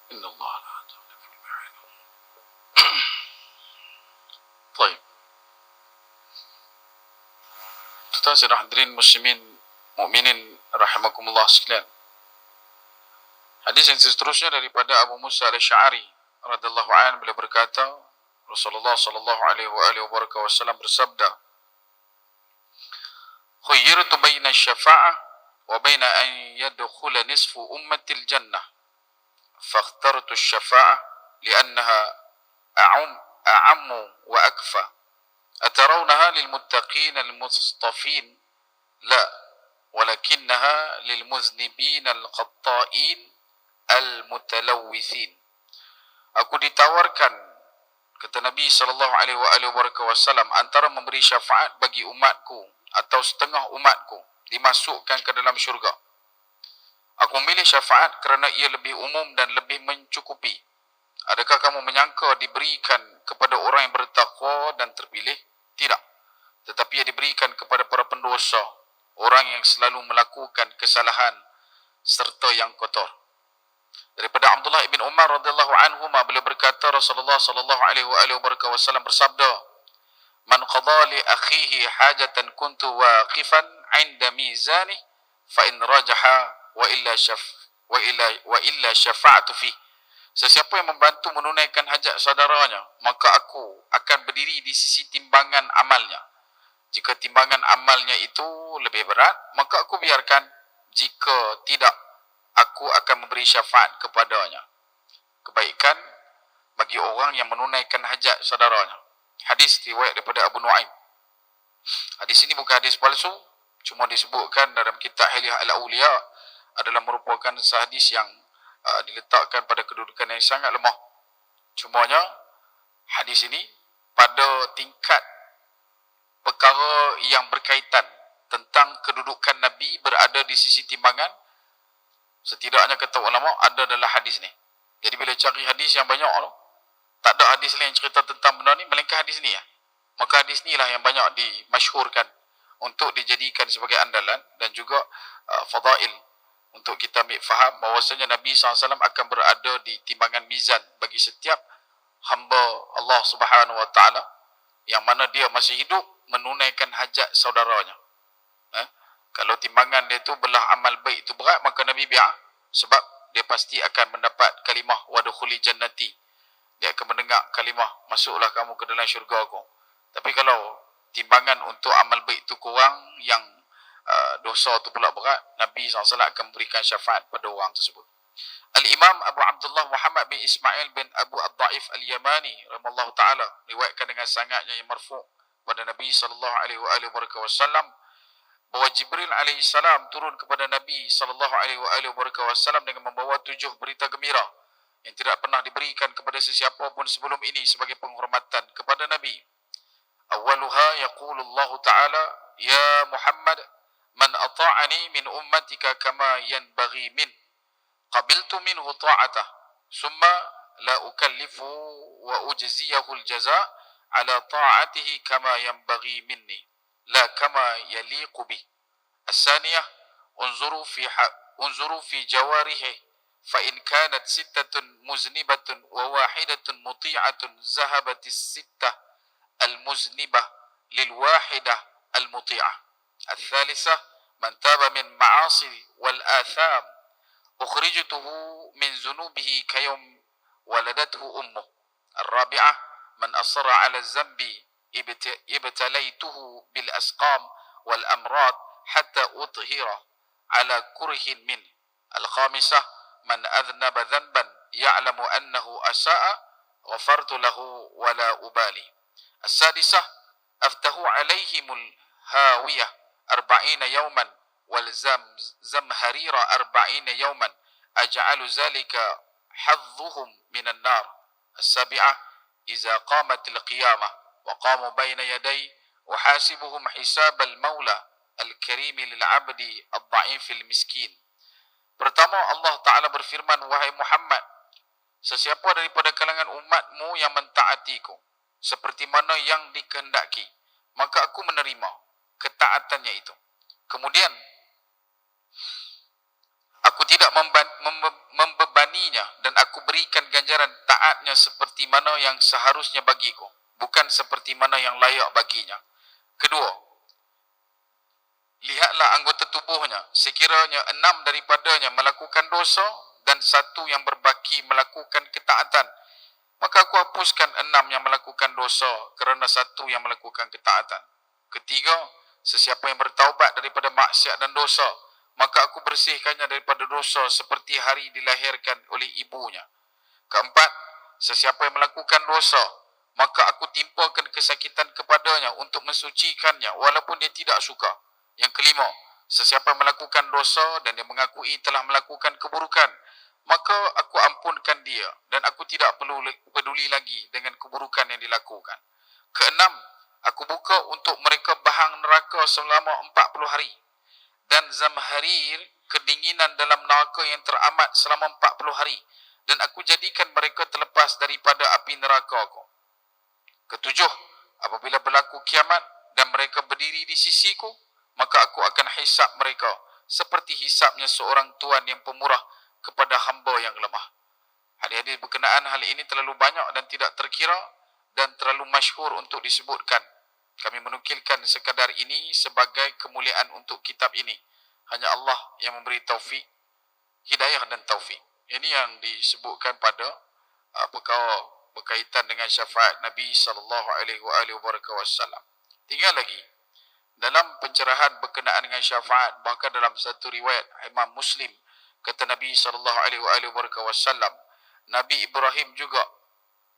إن الله لا يضل في المعين. طيب, tuan-tuan dan hadirin muslimin mukminin rahimakumullah sekalian. Hadis yang seterusnya daripada Abu Musa al-Asy'ari radhiyallahu anhu, beliau berkata, Rasulullah sallallahu alaihi wasallam bersabda, "Khayyirtu baina syafa'ah wa baina an yadkhula nisfu ummatil jannah. Fakhtartu syafa'ah li'annaha a'ammu wa akfa. Atarawnaha lil muttaqin al mustafin? La, walakinnaha lil muznibin al qatta'in al mutalawwithin." Aku ditawarkan, kata Nabi sallallahu alaihi wasallam, antara memberi syafaat bagi umatku atau setengah umatku dimasukkan ke dalam syurga. Aku memilih syafaat kerana ia lebih umum dan lebih mencukupi. Adakah kamu menyangka diberikan kepada orang yang bertakwa dan terpilih? Tidak. Tetapi ia diberikan kepada para pendosa, orang yang selalu melakukan kesalahan serta yang kotor. Daripada Abdullah ibn Umar radhiyallahu anhu, beliau berkata, Rasulullah sallallahu alaihi wasallam bersabda, "Man qada li akhihi hajatan kuntu waqifan 'inda mizanih fa in rajaha wa illa syafa'tu fi." Sesiapa yang membantu menunaikan hajat saudaranya, maka aku akan berdiri di sisi timbangan amalnya. Jika timbangan amalnya itu lebih berat, maka aku biarkan. Jika tidak, aku akan memberi syafaat kepadanya. Kebaikan bagi orang yang menunaikan hajat saudaranya. Hadis riwayat daripada Abu Nuaim. Hadis ini bukan hadis palsu, cuma disebutkan dalam kitab Hilyah al-Awliya adalah merupakan hadis yang diletakkan pada kedudukan yang sangat lemah. Cumanya hadis ini pada tingkat perkara yang berkaitan tentang kedudukan Nabi berada di sisi timbangan, setidaknya kata ulama ada dalam hadis ni. Jadi bila cari hadis yang banyak, tak ada hadis lain yang cerita tentang benda ni melainkan hadis ni ya. Maka hadis ni lah yang banyak dimasyhurkan untuk dijadikan sebagai andalan dan juga fadail untuk kita ambil faham bahawasanya Nabi SAW akan berada di timbangan mizan bagi setiap hamba Allah Subhanahu Wa Taala yang mana dia masih hidup menunaikan hajat saudaranya. Kalau timbangan dia tu belah amal baik itu berat, maka Nabi biar, sebab dia pasti akan mendapat kalimah wadkhuli jannati. Dia akan mendengar kalimah masuklah kamu ke dalam syurga aku. Tapi kalau timbangan untuk amal baik itu kurang, yang dosa tu pula berat, Nabi SAW akan berikan syafaat pada orang tersebut. Al-Imam Abu Abdullah Muhammad bin Ismail bin Abu Ad-Da'if Al-Yamani rahimallahu ta'ala riwayatkan dengan sangatnya yang marfu' pada Nabi SAW bahawa Jibril alaihi salam turun kepada Nabi SAW dengan membawa 7 berita gembira yang tidak pernah diberikan kepada sesiapa pun sebelum ini sebagai penghormatan kepada Nabi. Awaluha yaqulu Allah Ta'ala, ya Muhammad, man ata'ani min ummatika kama yanbaghi min, qabiltu minhu ta'atah, summa la ukallifu wa ujziyahu al-jaza' ala ta'atihi kama yanbaghi minni, la kama yaliqu bih. As-saniyah, unzuru fi jawarihi, fa in kanat sittatun muznibatun wa wahidatun muti'atun zahabatis sittah al-muznibah lil wahidah al-muti'ah. Al-thalithah, man taba min ma'asi wal atham ukhrijtuhu min zunubihi kayum waladathu ummuh. Al-rabi'ah, man asra ala zambi ibtalaituhu bil asqam wal amrad hatta uthira ala kurhin min. Al-khamisah, man adhnaba dhanban ya'lamu annahu asa'a ghafartu lahu wala ubali. Al-sadisah, aftahu alaihimul hawiyah 40 yawman wal zamharira 40 yawman aj'alu zalika hadhuhum minan nar. Al-sabi'ah, iza qamatil qiyamah wa qamu baina yaday uhasibuhum hisabal maula al-karimi lil abdi ad-da'ifil miskin. Pertama, Allah Ta'ala berfirman, wahai Muhammad, sesiapa daripada kalangan umatmu yang mentaatiku seperti mana yang dikehendaki, maka aku menerima ketaatannya itu. Kemudian aku tidak membebaninya dan aku berikan ganjaran taatnya seperti mana yang seharusnya bagiku, bukan seperti mana yang layak baginya. Kedua, lihatlah anggota tubuhnya, sekiranya 6 daripadanya melakukan dosa dan 1 yang berbaki melakukan ketaatan, maka aku hapuskan 6 yang melakukan dosa kerana 1 yang melakukan ketaatan. Ketiga, sesiapa yang bertaubat daripada maksiat dan dosa, maka aku bersihkannya daripada dosa seperti hari dilahirkan oleh ibunya. Keempat, sesiapa yang melakukan dosa, maka aku timpakan kesakitan kepadanya untuk mensucikannya walaupun dia tidak suka. Yang kelima, sesiapa yang melakukan dosa dan dia mengakui telah melakukan keburukan, maka aku ampunkan dia dan aku tidak perlu peduli lagi dengan keburukan yang dilakukan. Keenam, aku buka untuk mereka bahang neraka selama 40 hari dan zamharir, kedinginan dalam neraka yang teramat selama 40 hari, dan aku jadikan mereka terlepas daripada api neraka aku. Ketujuh, apabila berlaku kiamat dan mereka berdiri di sisiku, maka aku akan hisap mereka seperti hisapnya seorang tuan yang pemurah kepada hamba yang lemah. Hadis-hadis berkenaan hal ini terlalu banyak dan tidak terkira dan terlalu masyhur untuk disebutkan. Kami menukilkan sekadar ini sebagai kemuliaan untuk kitab ini. Hanya Allah yang memberi taufik, hidayah dan taufik. Ini yang disebutkan pada perkara berkaitan dengan syafaat Nabi SAW. Tinggal lagi, dalam pencerahan berkenaan dengan syafaat, bahkan dalam satu riwayat Imam Muslim, kata Nabi SAW, Nabi Ibrahim juga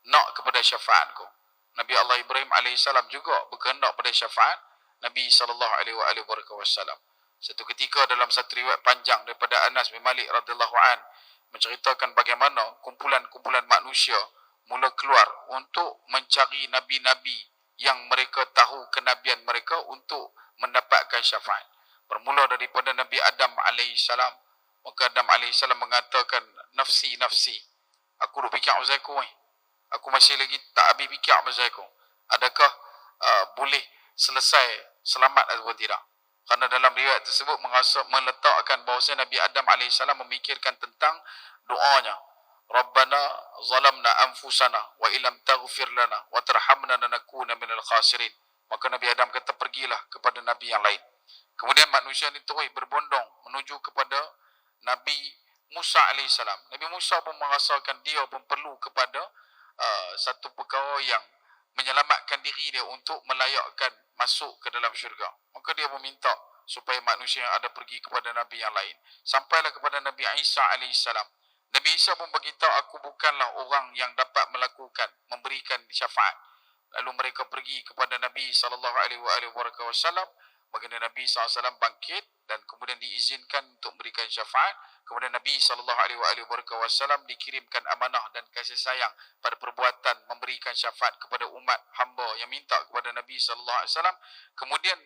nak kepada syafaatku. Nabi Allah Ibrahim AS juga berkehendak pada syafaat Nabi SAW. Satu ketika dalam satu riwayat panjang daripada Anas bin Malik radhiyallahu an menceritakan bagaimana kumpulan-kumpulan manusia mula keluar untuk mencari nabi-nabi yang mereka tahu kenabian mereka untuk mendapatkan syafaat. Bermula daripada Nabi Adam AS. Maka Adam AS mengatakan, nafsi, nafsi. Aku duk fikir pasal aku ni. Aku masih lagi tak habis fikir pasal aku. Adakah boleh selesai selamat atau tidak? Kerana dalam riwayat tersebut meletakkan bahawa Nabi Adam AS memikirkan tentang doanya. Rabbana zalamna anfusana wa illam taghfir lana wa tarhamna lanakuna minal khasirin. Maka Nabi Adam kata, pergilah kepada Nabi yang lain. Kemudian manusia ni terus berbondong menuju kepada Nabi Musa AS. Nabi Musa pun merasakan dia pun perlu kepada satu perkara yang menyelamatkan diri dia untuk melayakkan masuk ke dalam syurga. Maka dia meminta supaya manusia yang ada pergi kepada Nabi yang lain. Sampailah kepada Nabi Isa AS. Nabi Isa pun beritahu, aku bukanlah orang yang dapat melakukan, memberikan syafaat. Lalu mereka pergi kepada Nabi SAW. Baginda Nabi SAW bangkit dan kemudian diizinkan untuk memberikan syafaat. Kemudian Nabi SAW dikirimkan amanah dan kasih sayang pada perbuatan memberikan syafaat kepada umat hamba yang minta kepada Nabi SAW. Kemudian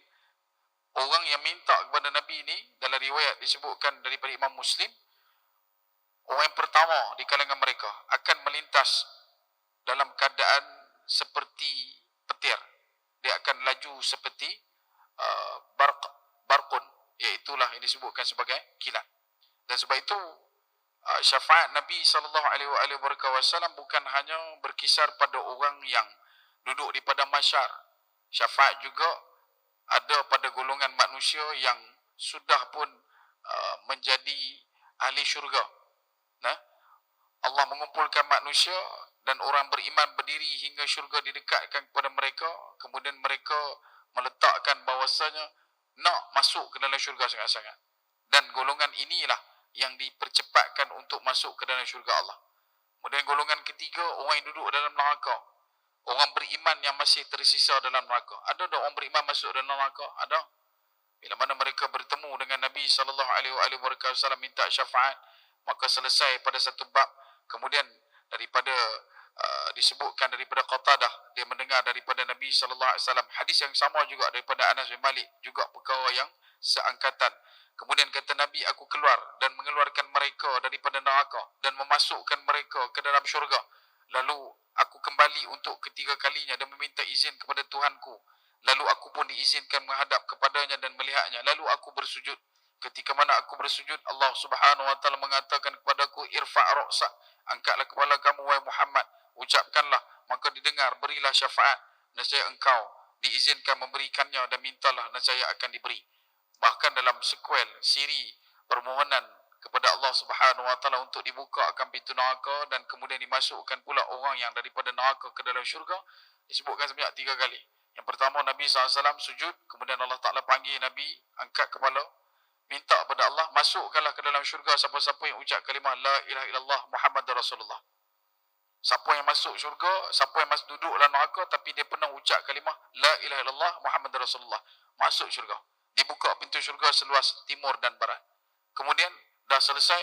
orang yang minta kepada Nabi ini, dalam riwayat disebutkan daripada Imam Muslim, orang yang pertama di kalangan mereka akan melintas dalam keadaan seperti petir. Dia akan laju seperti barqun, iaitulah yang disebutkan sebagai kilat. Dan sebab itu syafaat Nabi SAW bukan hanya berkisar pada orang yang duduk di padang mahsyar. Syafaat juga ada pada golongan manusia yang sudah pun menjadi ahli syurga. Nah, Allah mengumpulkan manusia dan orang beriman berdiri hingga syurga didekatkan kepada mereka. Kemudian mereka meletakkan bahawasanya nak masuk ke dalam syurga sangat-sangat. Dan golongan inilah yang dipercepatkan untuk masuk ke dalam syurga Allah. Kemudian golongan ketiga, orang yang duduk dalam neraka. Orang beriman yang masih tersisa dalam neraka. Ada tak orang beriman masuk dalam neraka? Ada. Bila mana mereka bertemu dengan Nabi SAW minta syafaat, maka selesai pada satu bab. Kemudian daripada disebutkan daripada Qatadah, dia mendengar daripada Nabi SAW hadis yang sama juga daripada Anas bin Malik, juga perkara yang seangkatan. Kemudian kata Nabi, aku keluar dan mengeluarkan mereka daripada neraka dan memasukkan mereka ke dalam syurga. Lalu aku kembali untuk ketiga kalinya dan meminta izin kepada Tuhanku. Lalu aku pun diizinkan menghadap kepadanya dan melihatnya. Lalu aku bersujud. Ketika mana aku bersujud, Allah Subhanahu wa taala mengatakan kepadaku, irfa' ra'sak, angkatlah kepala kamu wahai Muhammad, ucapkanlah, maka didengar, berilah syafaat, nescaya engkau diizinkan memberikannya, dan mintalah, nescaya akan diberi. Bahkan dalam sekuel siri permohonan kepada Allah Subhanahu wa taala untuk dibukakan pintu neraka dan kemudian dimasukkan pula orang yang daripada neraka ke dalam syurga, disebutkan sebanyak 3 kali. Yang pertama, Nabi SAW sujud, kemudian Allah Ta'ala panggil Nabi, angkat kepala, minta kepada Allah, masukkanlah ke dalam syurga siapa-siapa yang ucap kalimah La ilaha illallah Muhammad Rasulullah. Siapa yang masuk syurga, siapa yang masuk duduk dalam neraka tapi dia pernah ucap kalimah La ilaha illallah Muhammad Rasulullah, masuk syurga. Dibuka pintu syurga seluas timur dan barat. Kemudian dah selesai,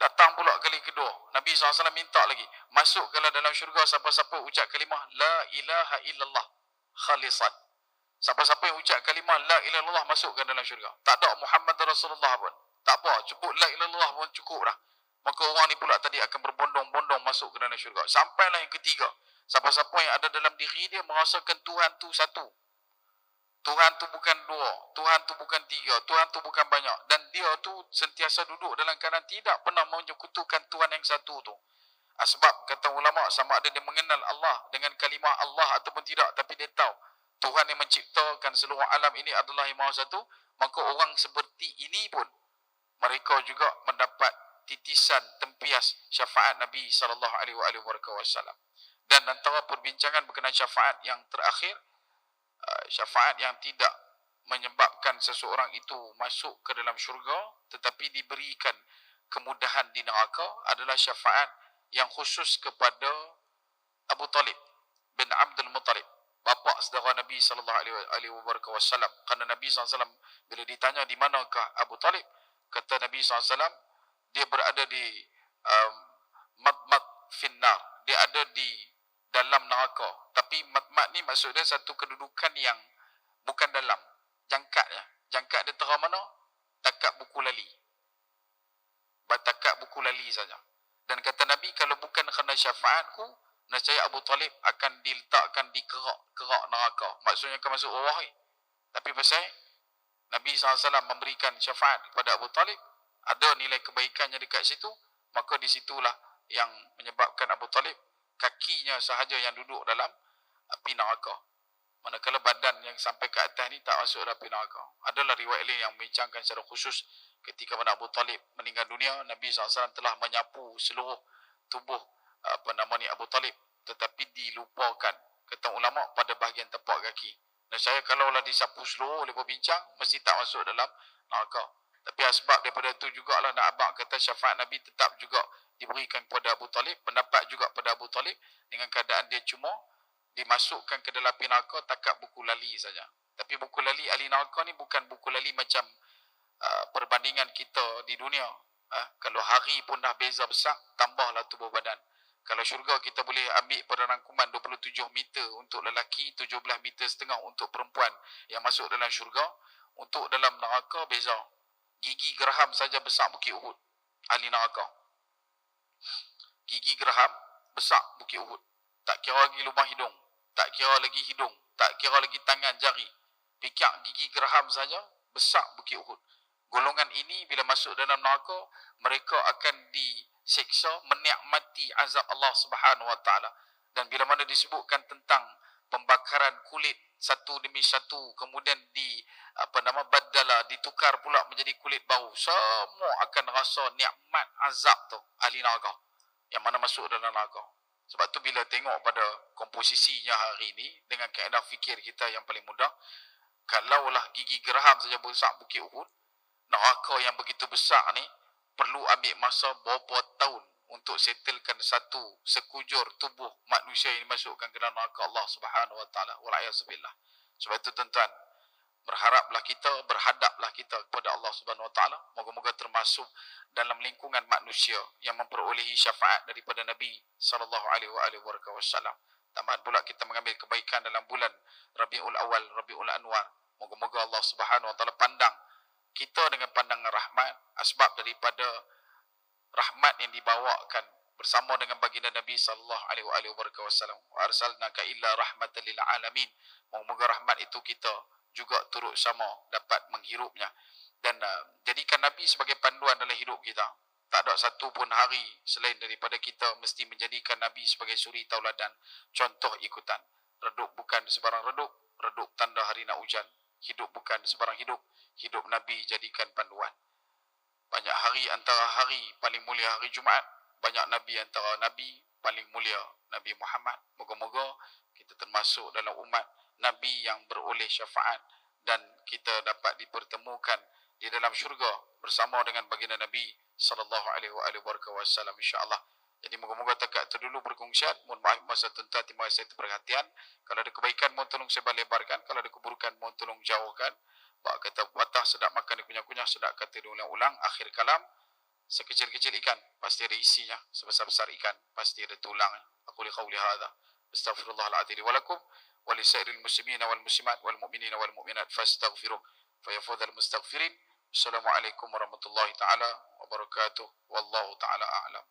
datang pula kali kedua, Nabi SAW minta lagi, masukkanlah dalam syurga siapa-siapa ucap kalimah La ilaha illallah khalisan. Siapa-siapa yang ucap kalimah La ilaha illallah masukkan dalam syurga. Tak ada Muhammad Rasulullah pun, tak apa, sebut La ilaha illallah pun cukup dah. Maka orang ni pula tadi akan berbondong-bondong masuk ke dalam syurga. Sampailah yang ketiga, siapa-siapa yang ada dalam diri dia merasakan Tuhan tu satu. Tuhan tu bukan 2, Tuhan tu bukan 3, Tuhan tu bukan banyak. Dan dia tu sentiasa duduk dalam keadaan tidak pernah menyekutukan Tuhan yang satu tu. Sebab kata ulama, sama ada dia mengenal Allah dengan kalimah Allah ataupun tidak, tapi dia tahu Tuhan yang menciptakan seluruh alam ini adalah yang maha satu, maka orang seperti ini pun mereka juga mendapat titisan tempias syafaat Nabi SAW. Dan antara perbincangan berkenaan syafaat yang terakhir, syafaat yang tidak menyebabkan seseorang itu masuk ke dalam syurga tetapi diberikan kemudahan di neraka adalah syafaat yang khusus kepada Abu Talib bin Abdul Muttalib, bapa saudara Nabi SAW. Kerana Nabi SAW bila ditanya di manakah Abu Talib, kata Nabi SAW, dia berada di matmat finnar, dia ada di dalam neraka. Tapi matmat ni maksud dia satu kedudukan yang bukan dalam, jangkatnya. Jangkat dia terang mana? Takat buku lali. Takat buku lali saja. Dan kata Nabi, kalau bukan kerana syafaatku, nescaya Abu Talib akan diletakkan di kerak neraka. Maksudnya akan masuk bawah ni. Tapi pasal Nabi SAW memberikan syafaat kepada Abu Talib, ada nilai kebaikannya dekat situ, maka di situlah yang menyebabkan Abu Talib kakinya sahaja yang duduk dalam api neraka. Manakala badan yang sampai ke atas ni tak masuk dalam api neraka. Adalah riwayat lain yang membincangkan secara khusus ketika mana Abu Talib meninggal dunia, Nabi SAW telah menyapu seluruh tubuh Abu Talib, tetapi dilupakan kata ulama pada bahagian tapak kaki. Dan saya kalaulah disapu seluruh oleh pembincang, mesti tak masuk dalam neraka. Tapi sebab daripada itu jugalah nak abang kata syafaat Nabi tetap juga diberikan kepada Abu Talib, pendapat juga pada Abu Talib dengan keadaan dia cuma dimasukkan ke dalam api neraka takat buku lali saja. Tapi buku lali ahli neraka ni bukan buku lali macam perbandingan kita di dunia. Kalau hari pun dah beza besar, tambahlah tubuh badan. Kalau syurga kita boleh ambil pada rangkuman 27 meter untuk lelaki, 17 meter setengah untuk perempuan yang masuk dalam syurga. Untuk dalam neraka beza. Gigi geraham saja besar Bukit Uhud. Ahli neraka. Gigi geraham besar Bukit Uhud. Tak kira lagi lubang hidung. Tak kira lagi hidung. Tak kira lagi tangan, jari. Pikak gigi geraham saja besar Bukit Uhud. Golongan ini bila masuk dalam neraka, mereka akan diseksa menikmati azab Allah Subhanahu Wa Taala. Dan bila mana disebutkan tentang pembakaran kulit satu demi satu, kemudian badala, ditukar pula menjadi kulit baru, semua akan rasa nikmat azab tu ahli neraka yang mana masuk dalam neraka. Sebab tu bila tengok pada komposisinya hari ini dengan kaedah fikir kita yang paling mudah, kalaulah gigi geraham saja besar Bukit Uhud, neraka yang begitu besar ni perlu ambil masa berapa tahun untuk settlekan satu sekujur tubuh manusia yang dimasukkan ke dalam neraka Allah Subhanahu Wa Taala. Wal'ayazubillah. Sebab itu tuan-tuan, berhadaplah kita kepada Allah Subhanahu Wa Taala. Moga-moga termasuk dalam lingkungan manusia yang memperolehi syafaat daripada Nabi sallallahu alaihi wasallam. Tambahan pula kita mengambil kebaikan dalam bulan Rabiul Awal, Rabiul Anwar. Moga-moga Allah Subhanahu Wa Taala pandang kita dengan pandangan rahmat, asbab daripada rahmat yang dibawakan bersama dengan baginda Nabi sallallahu alaihi wasallam. Wa arsalnaka illa rahmatan lil alamin. Moga-moga rahmat itu kita juga turut sama dapat menghirupnya. Dan jadikan Nabi sebagai panduan dalam hidup kita. Tak ada satu pun hari selain daripada kita mesti menjadikan Nabi sebagai suri tauladan, contoh ikutan. Redup bukan sebarang redup, redup tanda hari nak hujan. Hidup bukan sebarang hidup, hidup Nabi jadikan panduan. Banyak hari antara hari paling mulia hari Jumaat, banyak Nabi antara Nabi paling mulia Nabi Muhammad. Moga-moga kita termasuk dalam umat Nabi yang beroleh syafaat dan kita dapat dipertemukan di dalam syurga bersama dengan baginda Nabi sallallahu alaihi wasallam insya-Allah. Jadi moga-moga takat itu dulu perkongsian. Mohon maaf masa tuan-tuan, terima kasih atas perhatian. Kalau ada kebaikan mohon tolong sebar lebarkan, kalau ada keburukan mohon tolong jauhkan. Bak kata patah sedap makan dikunyah-kunyah, sedap kata diulang-ulang. Akhir kalam, sekecil-kecil ikan pasti ada isinya, sebesar-besar ikan pasti ada tulangnya. Aku li qauli hadza astaghfirullahaladzim wa lakum wa li sairil muslimin wal muslimat wal mu'minin wal mu'minat fastaghfiruh fa yafudhal mustaghfirin. Assalamualaikum warahmatullahi taala wabarakatuh. Wallahu taala a'lam.